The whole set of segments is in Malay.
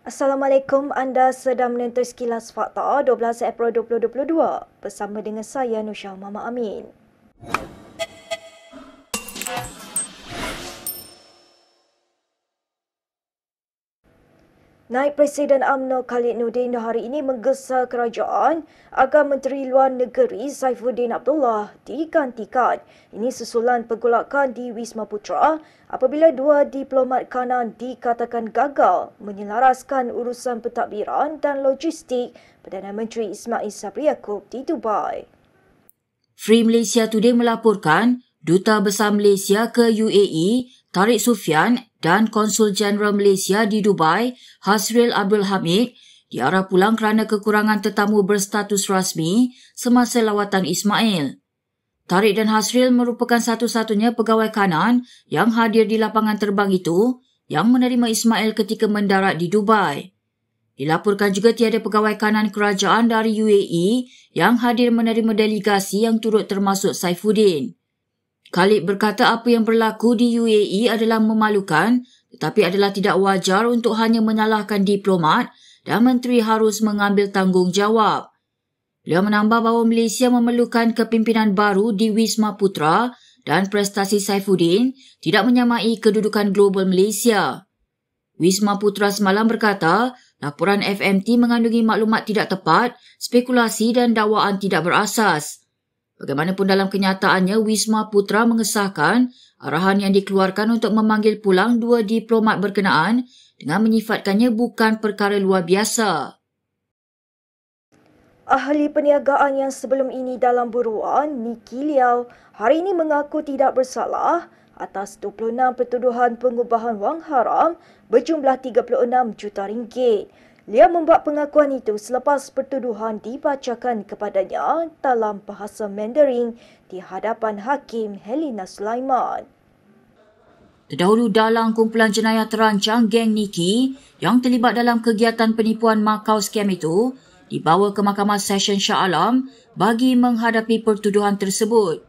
Assalamualaikum, anda sedang menonton Sekilas Fakta 12 April 2022 bersama dengan saya Nusha Mama Amin. Naib Presiden UMNO Khalid Nordin hari ini menggesa kerajaan agar Menteri Luar Negeri Saifuddin Abdullah digantikan. Ini susulan pergolakan di Wisma Putra apabila dua diplomat kanan dikatakan gagal menyelaraskan urusan pentadbiran dan logistik Perdana Menteri Ismail Sabri Yaakob di Dubai. Free Malaysia Today melaporkan Duta Besar Malaysia ke UAE Tariq Sufyan dan Konsul Jeneral Malaysia di Dubai, Hasril Abdul Hamid, diarah pulang kerana kekurangan tetamu berstatus rasmi semasa lawatan Ismail. Tariq dan Hasril merupakan satu-satunya pegawai kanan yang hadir di lapangan terbang itu yang menerima Ismail ketika mendarat di Dubai. Dilaporkan juga tiada pegawai kanan kerajaan dari UAE yang hadir menerima delegasi yang turut termasuk Saifuddin. Khalid berkata apa yang berlaku di UAE adalah memalukan tetapi adalah tidak wajar untuk hanya menyalahkan diplomat dan menteri harus mengambil tanggungjawab. Beliau menambah bahawa Malaysia memerlukan kepimpinan baru di Wisma Putra dan prestasi Saifuddin tidak menyamai kedudukan global Malaysia. Wisma Putra semalam berkata laporan FMT mengandungi maklumat tidak tepat, spekulasi dan dakwaan tidak berasas. Bagaimanapun dalam kenyataannya, Wisma Putra mengesahkan arahan yang dikeluarkan untuk memanggil pulang dua diplomat berkenaan dengan menyifatkannya bukan perkara luar biasa. Ahli perniagaan yang sebelum ini dalam buruan, Niki Liao, hari ini mengaku tidak bersalah atas 26 pertuduhan pengubahan wang haram berjumlah 36 juta ringgit. Liao membuat pengakuan itu selepas pertuduhan dibacakan kepadanya dalam bahasa Mandarin di hadapan Hakim Helena Sulaiman. Terdahulu dalam kumpulan jenayah terancang geng Niki yang terlibat dalam kegiatan penipuan Macau scam itu dibawa ke Mahkamah Session Shah Alam bagi menghadapi pertuduhan tersebut.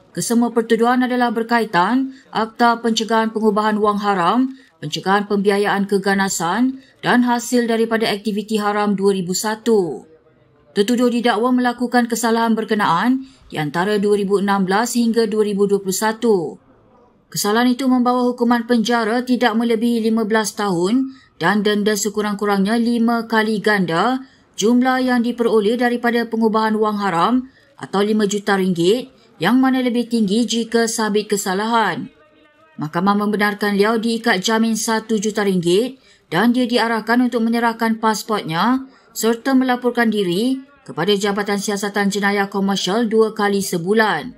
Kesemua pertuduhan adalah berkaitan Akta Pencegahan Pengubahan Wang Haram, Pencegahan Pembiayaan Keganasan dan hasil daripada aktiviti haram 2001. Tertuduh didakwa melakukan kesalahan berkenaan di antara 2016 hingga 2021. Kesalahan itu membawa hukuman penjara tidak melebihi 15 tahun dan denda sekurang-kurangnya 5 kali ganda jumlah yang diperoleh daripada pengubahan wang haram atau 5 juta ringgit yang mana lebih tinggi jika sabit kesalahan. Mahkamah membenarkan Liao diikat jamin 1 juta ringgit dan dia diarahkan untuk menyerahkan pasportnya serta melaporkan diri kepada Jabatan Siasatan Jenayah Komersial 2 kali sebulan.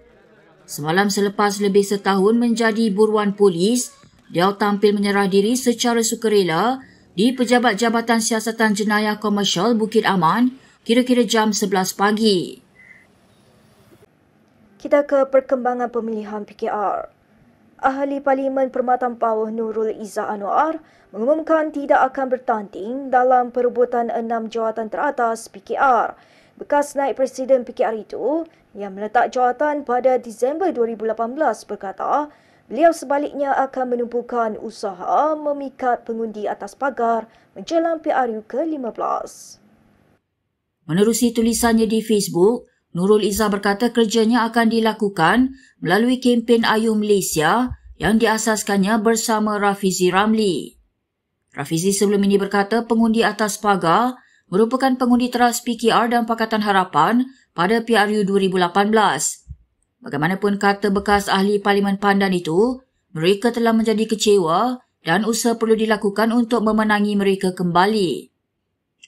Semalam selepas lebih setahun menjadi buruan polis, Liao tampil menyerah diri secara sukarela di Pejabat Jabatan Siasatan Jenayah Komersial Bukit Aman kira-kira jam 11 pagi. Kita ke perkembangan pemilihan PKR. Ahli Parlimen Permatan Pauh Nurul Izzah Anwar mengumumkan tidak akan bertanding dalam perebutan 6 jawatan teratas PKR. Bekas Naib Presiden PKR itu yang meletak jawatan pada Disember 2018 berkata beliau sebaliknya akan menumpukan usaha memikat pengundi atas pagar menjelang PRU ke-15. Menerusi tulisannya di Facebook, Nurul Izzah berkata kerjanya akan dilakukan melalui kempen Ayuh Malaysia yang diasaskannya bersama Rafizi Ramli. Rafizi sebelum ini berkata pengundi atas pagar merupakan pengundi teras PKR dan Pakatan Harapan pada PRU 2018. Bagaimanapun kata bekas ahli Parlimen Pandan itu, mereka telah menjadi kecewa dan usaha perlu dilakukan untuk memenangi mereka kembali.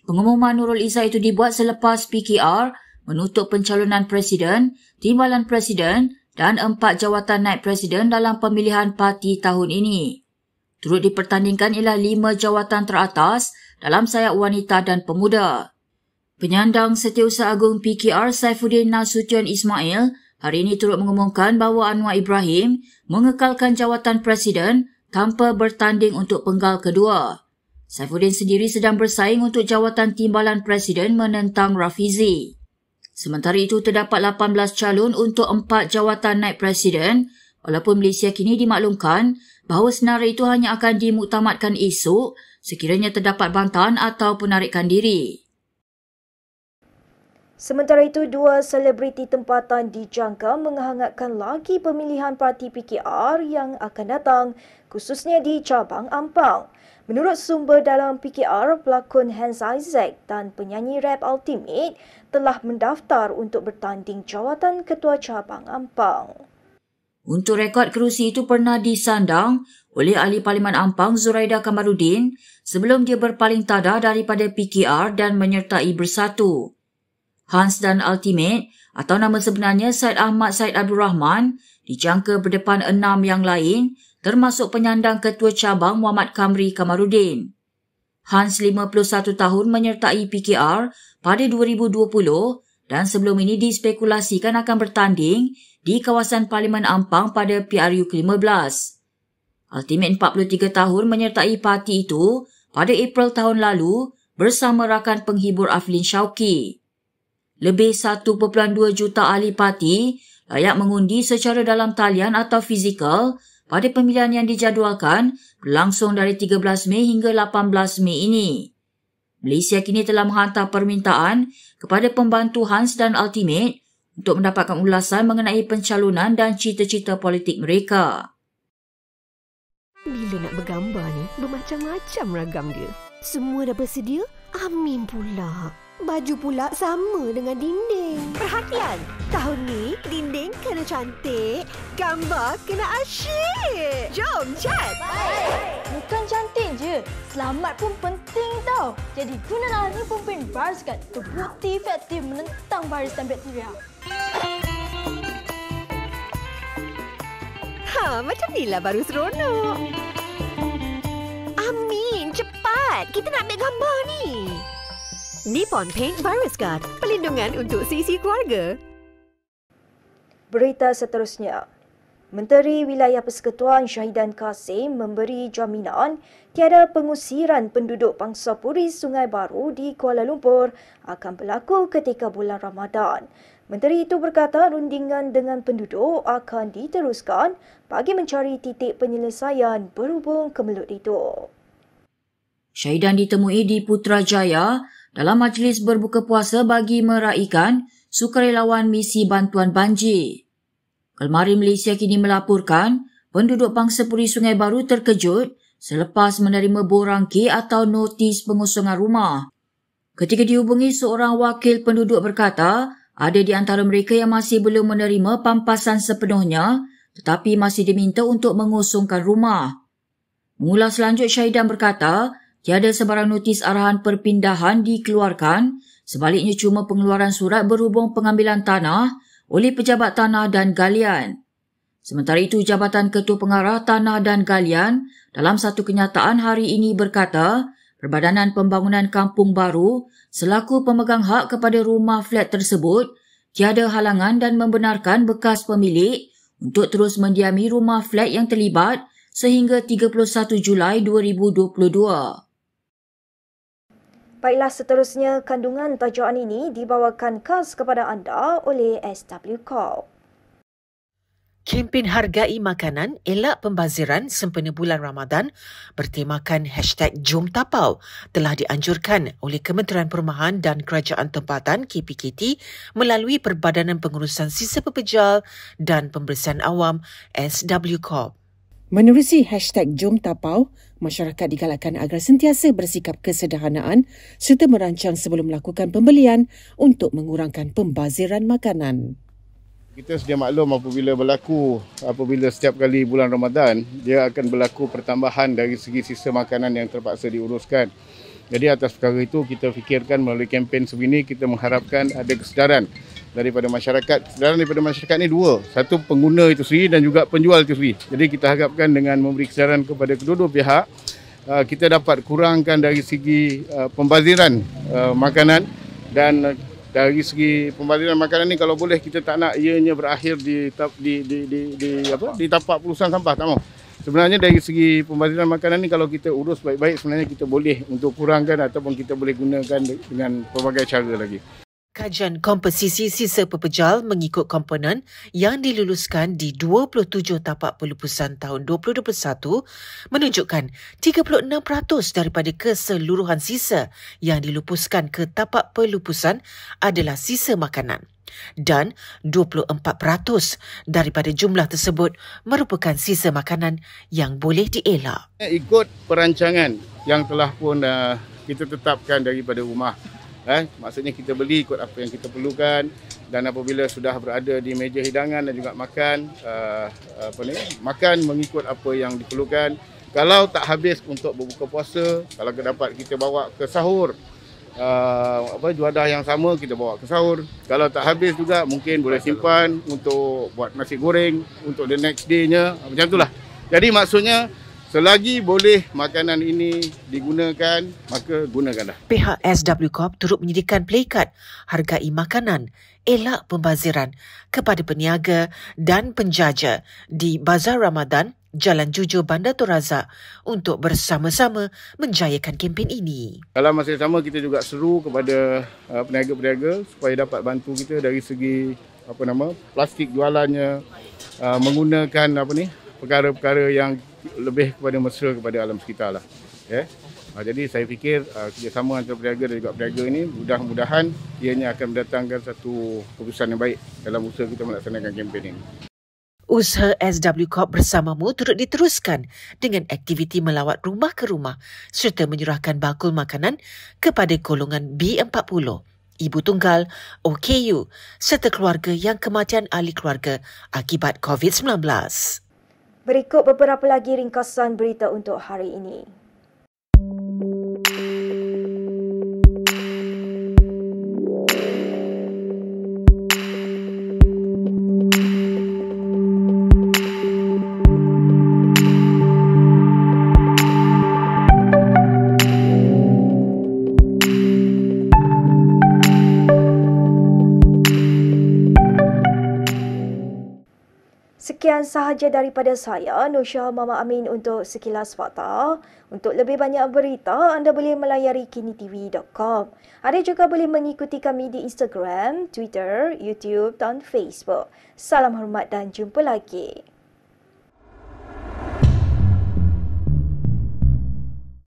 Pengumuman Nurul Izzah itu dibuat selepas PKR menutup pencalonan Presiden, Timbalan Presiden dan 4 jawatan naib Presiden dalam pemilihan parti tahun ini. Turut dipertandingkan ialah 5 jawatan teratas dalam sayap wanita dan pemuda. Penyandang Setiausaha Agung PKR Saifuddin Nasution Ismail hari ini turut mengumumkan bahawa Anwar Ibrahim mengekalkan jawatan Presiden tanpa bertanding untuk penggal kedua. Saifuddin sendiri sedang bersaing untuk jawatan Timbalan Presiden menentang Rafizi. Sementara itu, terdapat 18 calon untuk 4 jawatan naib Presiden, walaupun Malaysia kini dimaklumkan bahawa senarai itu hanya akan dimuktamadkan esok sekiranya terdapat bantahan atau penarikan diri. Sementara itu, dua selebriti tempatan dijangka menghangatkan lagi pemilihan parti PKR yang akan datang, khususnya di cabang Ampang. Menurut sumber dalam PKR, pelakon Hans Isaac dan penyanyi rap Ultimate telah mendaftar untuk bertanding jawatan ketua cabang Ampang. Untuk rekod kerusi itu pernah disandang oleh Ahli Parlimen Ampang Zuraida Kamarudin sebelum dia berpaling tada daripada PKR dan menyertai Bersatu. Hans dan Ultimate atau nama sebenarnya Syed Ahmad Syed Abdul Rahman dijangka berdepan 6 yang lain termasuk penyandang ketua cabang Muhammad Kamri Kamarudin. Hans 51 tahun menyertai PKR pada 2020 dan sebelum ini dispekulasikan akan bertanding di kawasan Parlimen Ampang pada PRU ke-15. Ultimate 43 tahun menyertai parti itu pada April tahun lalu bersama rakan penghibur Aflin Shauki. Lebih 1.2 juta ahli parti layak mengundi secara dalam talian atau fizikal pada pemilihan yang dijadualkan berlangsung dari 13 Mei hingga 18 Mei ini. Malaysia kini telah menghantar permintaan kepada pembantu Hans dan Ultimate untuk mendapatkan ulasan mengenai pencalonan dan cita-cita politik mereka. Bila nak bergambar ni, bermacam-macam ragam dia. Semua dah bersedia? Amin pula. Baju pula sama dengan dinding. Perhatian! Tahun ni, dinding kena cantik, gambar kena asyik. Jom, cat! Bukan cantik je, selamat pun penting tau. Jadi gunalah ni pempin Virusguard, terbukti efektif menentang virus dan bakteria. Macam inilah baru seronok. Amin, cepat. Kita nak ambil gambar ni. Nippon Paint Virusguard, pelindungan untuk sisi keluarga. Berita seterusnya. Menteri Wilayah Persekutuan Syahidan Kasim memberi jaminan tiada pengusiran penduduk Bangsa Puri Sungai Baru di Kuala Lumpur akan berlaku ketika bulan Ramadan. Menteri itu berkata rundingan dengan penduduk akan diteruskan bagi mencari titik penyelesaian berhubung kemelut itu. Syahidan ditemui di Putrajaya dalam majlis berbuka puasa bagi meraikan sukarelawan misi bantuan banjir. Kelmari Malaysia kini melaporkan penduduk Bangsa Puri Sungai Baru terkejut selepas menerima borangki atau notis pengosongan rumah. Ketika dihubungi, seorang wakil penduduk berkata ada di antara mereka yang masih belum menerima pampasan sepenuhnya tetapi masih diminta untuk mengosongkan rumah. Mengulas lanjut, Syahidan berkata tiada sebarang notis arahan perpindahan dikeluarkan, sebaliknya cuma pengeluaran surat berhubung pengambilan tanah oleh pejabat tanah dan galian. Sementara itu, Jabatan Ketua Pengarah Tanah dan Galian dalam satu kenyataan hari ini berkata, Perbadanan Pembangunan Kampung Baru selaku pemegang hak kepada rumah flat tersebut tiada halangan dan membenarkan bekas pemilik untuk terus mendiami rumah flat yang terlibat sehingga 31 Julai 2022. Baiklah, seterusnya kandungan tajuan ini dibawakan khas kepada anda oleh SW Corp. Kempen Hargai Makanan Elak Pembaziran sempena bulan Ramadan bertemakan #Jom Tapau telah dianjurkan oleh Kementerian Perumahan dan Kerajaan Tempatan KPKT melalui Perbadanan Pengurusan Sisa Pepejal dan Pembersihan Awam SW Corp. Menerusi #Jom Tapau, masyarakat digalakkan agar sentiasa bersikap kesederhanaan serta merancang sebelum melakukan pembelian untuk mengurangkan pembaziran makanan. Kita sedia maklum apabila setiap kali bulan Ramadan, dia akan berlaku pertambahan dari segi sisa makanan yang terpaksa diuruskan. Jadi atas perkara itu, kita fikirkan melalui kempen sebegini, kita mengharapkan ada kesedaran daripada masyarakat. Kesedaran daripada masyarakat ni dua. Satu, pengguna itu sendiri dan juga penjual itu sendiri. Jadi kita harapkan dengan memberi kesedaran kepada kedua-dua pihak, kita dapat kurangkan dari segi pembaziran makanan dan dari segi pembaziran makanan ni, kalau boleh kita tak nak ianya berakhir di tapak perusahaan sampah, tak mahu. Sebenarnya dari segi pembaziran makanan ni, kalau kita urus baik-baik, sebenarnya kita boleh untuk kurangkan ataupun kita boleh gunakan dengan pelbagai cara lagi. Kajian komposisi sisa pepejal mengikut komponen yang diluluskan di 27 tapak pelupusan tahun 2021 menunjukkan 36% daripada keseluruhan sisa yang dilupuskan ke tapak pelupusan adalah sisa makanan dan 24% daripada jumlah tersebut merupakan sisa makanan yang boleh dielak. Ikut perancangan yang telah pun kita tetapkan daripada rumah. Maksudnya kita beli ikut apa yang kita perlukan dan apabila sudah berada di meja hidangan dan juga makan makan mengikut apa yang diperlukan. Kalau tak habis untuk berbuka puasa, kalau dapat kita bawa ke sahur. Juadah yang sama kita bawa ke sahur. Kalau tak habis juga mungkin boleh simpan untuk buat nasi goreng untuk the next day-nya. Macam itulah. Jadi maksudnya selagi boleh makanan ini digunakan, maka gunakanlah. Pihak SW Corp turut menyediakan pelikat hargai makanan, elak pembaziran kepada peniaga dan penjaja di Bazar Ramadan, Jalan Jujur, Bandar Tun Razak untuk bersama-sama menjayakan kempen ini. Dalam masa yang sama, kita juga seru kepada peniaga-peniaga supaya dapat bantu kita dari segi plastik jualannya, menggunakan perkara-perkara yang lebih kepada mesra kepada alam sekitar lah. Jadi saya fikir kerjasama antara peniaga dan juga peniaga ini mudah-mudahan ianya akan mendatangkan satu keputusan yang baik dalam usaha kita melaksanakan kempen ini. Usaha SW Corp bersamamu turut diteruskan dengan aktiviti melawat rumah ke rumah serta menyerahkan bakul makanan kepada golongan B40, ibu tunggal, OKU serta keluarga yang kematian ahli keluarga akibat COVID-19. Berikut beberapa lagi ringkasan berita untuk hari ini. Sekian sahaja daripada saya, Nusha Mama Amin untuk Sekilas Fakta. Untuk lebih banyak berita, anda boleh melayari kinitv.com. Anda juga boleh mengikuti kami di Instagram, Twitter, YouTube dan Facebook. Salam hormat dan jumpa lagi.